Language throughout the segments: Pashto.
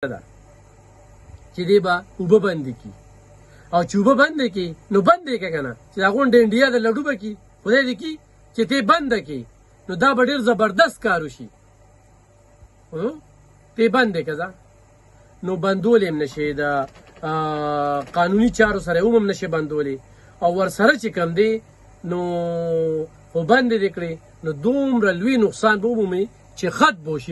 ده چې دی به اوبه بندې کړي او چې اوبه بندې کړي نو بندې کړه که نه چې دا غونډه انډیا د لډو به کړي خدای دې کړي چې ته بنده کړي نو دا به ډېر زبردست کار وشي ته بندې کړه نو بندول هم نشي د قانوني چارو سره هم نشي بندولی او ورسره چې کم دی نو خو بندې دې کړې نو دومره لوی نقصان به ومومي چې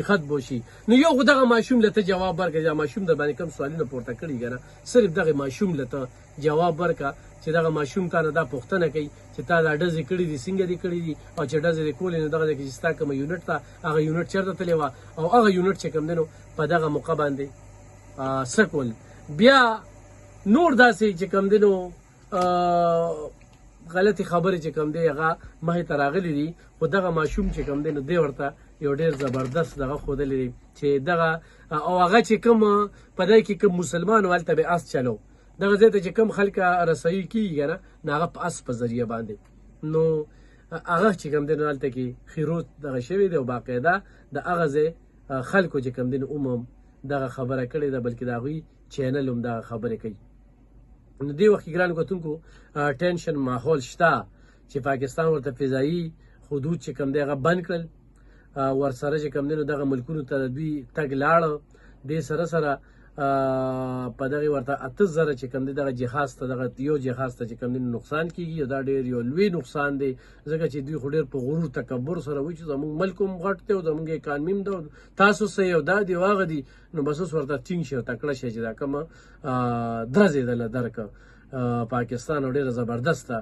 خط بوشي نو یو خو دغه ماشوم له ته جواب ورکړه چې ماشوم در باندې کوم سوالونه پورته کړي که نه صرف دغه ماشوم له ته جواب ورکړه چې دغه ماشوم تا نه دا پوښتنه کوي چې تا دا ډزې کړي دي څنګه دې کړي دي او چې ډزې دې کولې نو دغه ځای کې چې ستا کومه یونټ ته هغه یونټ چېرته تللی وه او هغه یونټ چې کوم دی نو په دغه موقع باندې څه کول بیا نور داسې چې کوم دی نو غلطي خبرې چې کوم دی هغه مخې ته راغلي دي خو دغه ماشوم چې کوم دی نو دی ورته یو ډېر زبردست دغه ښودلی دی چې دغه او هغه چې کوم په دی کې کوم مسلمان و هلته به اس چلو دغه ځای ته چې کوم خلک رسوي کېږي که نه نو هغه په اس په ذریعه باندې نو هغه چې کوم دی نو هلته کې خیروت دغه شوی دی او باقاعده د هغه ځای خلکو چې کوم دی نو هم دغه خبره کړې ده بلکې د هغوی چینل هم دغه خبرې کوي نو دې وخت کې ګرانو کتونکو ټینشن ماحول شته چې پاکستان ورته فضایي حدود چې کوم دی هغه بند کړل ورسره چې کوم دی نو دغه ملکونو ته د دوی تګ لاړه دې سره سره په دغې ورته 8000 چې کوم دی دغه جهاز ته دغه یو جهاز ته چې کوم دی نقصان کېږي دا ډېر یو لوی نقصان دی ځکه چې دوی خو ډېر په غرور تکبر سره وایي چې زموږ ملک هم غټ دی او زموږ اکانمي هم ده تاسو څه یو دا دی او هغه دي نو بس اوس ورته ټینګ شي او تکړه شي چې دا کومه درځې دله درکړه پاکستان او ډېره زبردسته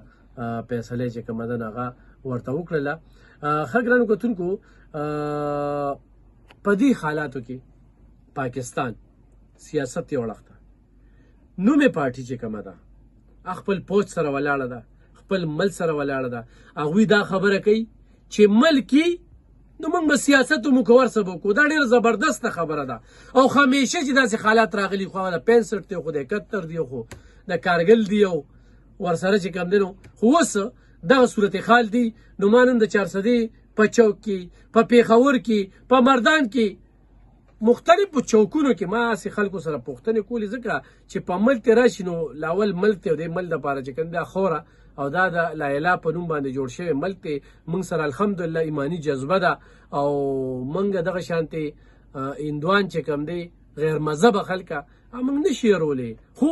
فیصلې چې کومه ده نو هغه ورته وکړله ښه ګرانو کتونکو په دې حالاتو کې پاکستان سیاست یې وړخته نومې پارټي چې کومه ده خپل پوج سره ولاړه ده خپل ملک سره ولاړه ده هغوی دا خبره کوي چې ملکي نو موږ به سیاست مکور سبا وکړو دا ډېره زبردسته خبره ده او همیشه چې داسې حالات راغلي خو د 65 دی خو د 71 دی خو د کارګل دی او ورسره چې کوم دی نو خو اوس دغه صورتحال دی نو ما نن د 400 په چوک کې په پیښور کې په مردان کې مختلفو چوکونو کې ما هسې خلکو سره پوښتنې کولې ځکه چې په ملک ته راشي نو لاول ملک دی او دې ملک دپاره چې کوم دا خوره او دا د لااله په نوم باندې جوړ شوی ملک دی موږ سره الحمدلله ایماني جذبه ده او موږ دغه شانتې هندوان چې کوم دی غیر مذهبه خلکه موږ نشي هېرولی خو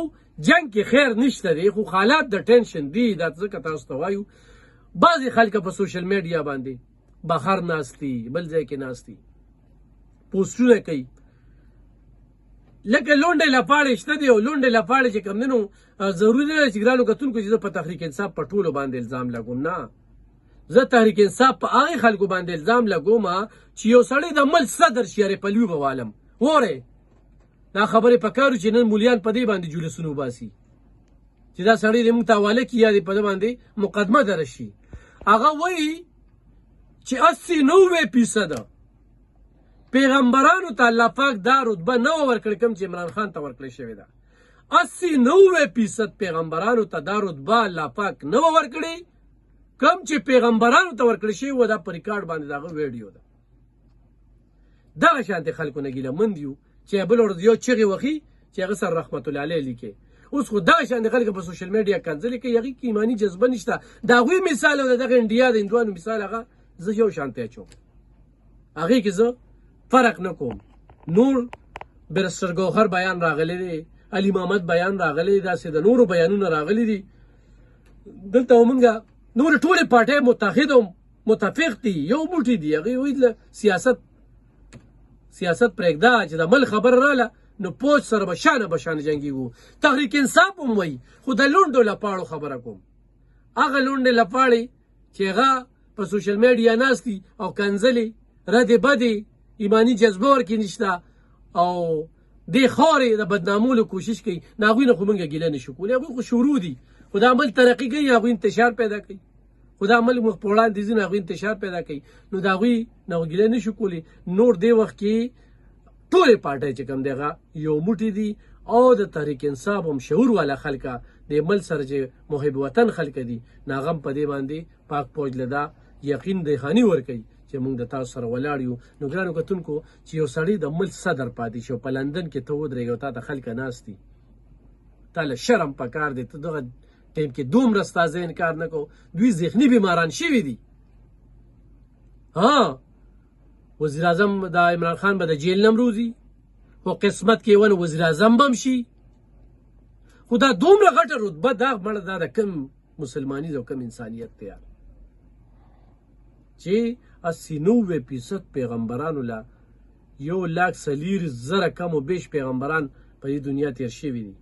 جنګ کې خیر نشته دی خو حالات د ټینشن دي دا ځکه تاسو ته وایو بعضې خلک په سوشل میډیا باندې بهر ناستي بل ځای کې ناستي پوسټونه کوي لکه لونډې لپاړې شته دی او لونډې لپاړې چې کوم دی نو ضروري نه ده چې ګرانو کتونکو چې زه په تحریک انصاف په ټولو باندې الزام لګوم نه زه تحریک انصاف په هغې خلکو باندې الزام لګوم چې یو سړی د ملک صدر شي یارې پلوي به والم وورئ دا خبرې پکارو چې نن مولیان په دې باندې جلوسونه وباسي چې دا سړی دې موږ ته حواله کړي یا دې په ده باندې مقدمه دره شي هغه وایي چې 80-90% پیغمبرانو ته الله پاک دا رتبه نه ورکړې کوم چې عمران خان ته ورکړې شوې ده 80-90% پیغمبرانو ته دا رتبه الله پاک نه ورکړې کوم چې پیغمبرانو ته ورکړې شوې وه دا په ریکارډ باندې د هغه ویډیو ده دغه شانتې خلکو نه ګیله مند یو چې بل ورځ یو چغې وخي چې هغه سره رحمت الله علیه لیکې اوس خو دغه شانتې خلک په سوشل میډیا کنځلې کوي هغې کې ایماني جذبه نشته د هغوی مثال او د دغه انډیا د هندوانو مثال هغه زه یو شانتې اچوم هغې کې زه فرق نه کوم نور برستر ګوهر بیان راغلی دی علي محمد بیان راغلی دی داسې د نورو بیانونه راغلي دي دلته موږ نور ټولې پارټۍ متحد او متفق دي یو موټی دي هغې وایي سیاست پرېږده چې د ملک خبره راله نو پوج سره به شانه جنګېږو تحریک انصاف هم وایي خو د لونډو لپاړو خبره کوم هغه لونډې لپاړې چې هغه په سوشل میډیا ناستي او کنځلې ردې بدې ایماني جذبه ورکې نشته او دې خاورې د بدنامولو کوشش کوي نو هغوی نه خو موږ ګیله نشو کولی هغوی خو شروع دي خو دا عمل ترقي کوي هغوی انتشار پیدا کوي خو دا عمل مخ په وړاندې ځي نو هغوی انتشار پیدا کوي نو د هغوی نه خو ګیله نشو کولی نور دې وخت کې ټولې پارټۍ چې کوم دی هغه یو موټی دي او د تحریک انصاف هم شعور والا خلکه د ملک سره چې محب وطن خلکه دي نو هغه هم په دې باندې پاک فوج له دا یقین دهاني ورکوي چې چې موږ د تاسو سره ولاړ یو. نو ګرانو کتونکو چې یو سړی د ملک صدر پاتې شو په لندن کې ته ودرېږې او تا ته خلک ناست دي، تا له شرم پکار دی ته دغه ټیم کې دومره ستا ذهن کار نه کو. دوی ذهني بیماران شوي دي. ها وزیر اعظم د عمران خان به د جیل نه مروځي، خو قسمت کې ونه وزیر اعظم به هم شي. خو دا دومره غټه رتبه دا مړه دا د کم مسلمانیز او کم انسانیت دی چې 80-90% پیغمبرانو له 1,40,000 کم و بیش پیغمبران په دې دنیا تیر شوي دي.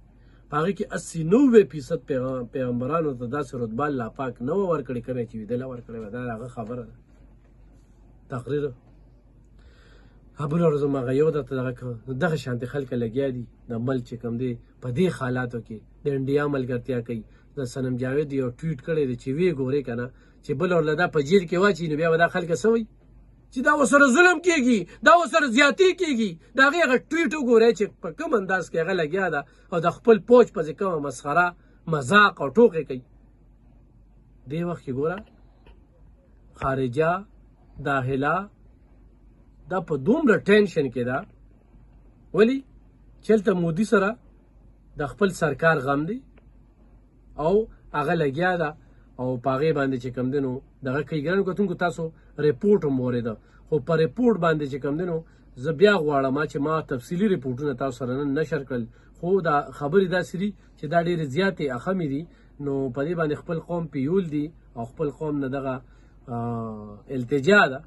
په هغې کې 80-90% پیغمبرانو ته داسې رتبه الله پاک نه وه ورکړې کومې چې ویدله ورکړې وه. دا د هغه خبره ده، تقریر بله ورځ هم هغه یو درته دغه کړه. دغه شانتې خلک لګیا دي د ملک چې کوم دی په دې حالاتو کې د انډیا ملګرتیا کوي. د صنم جاوید یو ټویټ کړی دی چې ویې ګورې که نه چې بله ورله دا په جیل کې واچوي نو بیا به دا خلکه څه وایي چې دا ورسره ظلم کېږي، دا ورسره زیاتې کېږي. د هغې هغه ټویټ وګورئ چې په کوم انداز کې هغه لګیا ده او د خپل پوج پسې کومه مسخره مذاق او ټوکې کوي. دې وخت کې ګوره خارجه داخله دا په دومره ټینشن کې ده. ولې چې هلته مودي سره د خپل سرکار غم دی او هغه لګیا ده او په هغې باندې چې کوم دی نو دغه کوي. ګرانو کتونکو تاسو ریپورټ هم واورېده، خو په ریپورټ باندې چې کوم دی نو زه بیا غواړم چې ما تفصیلي ریپورټونه تاسو سره نن نشر کړل، خو دا خبرې داسې دي چې دا ډېرې زیاتې اخمې دي. نو په دې باندې خپل قوم پیول دي او خپل قوم نه دغه التجا ده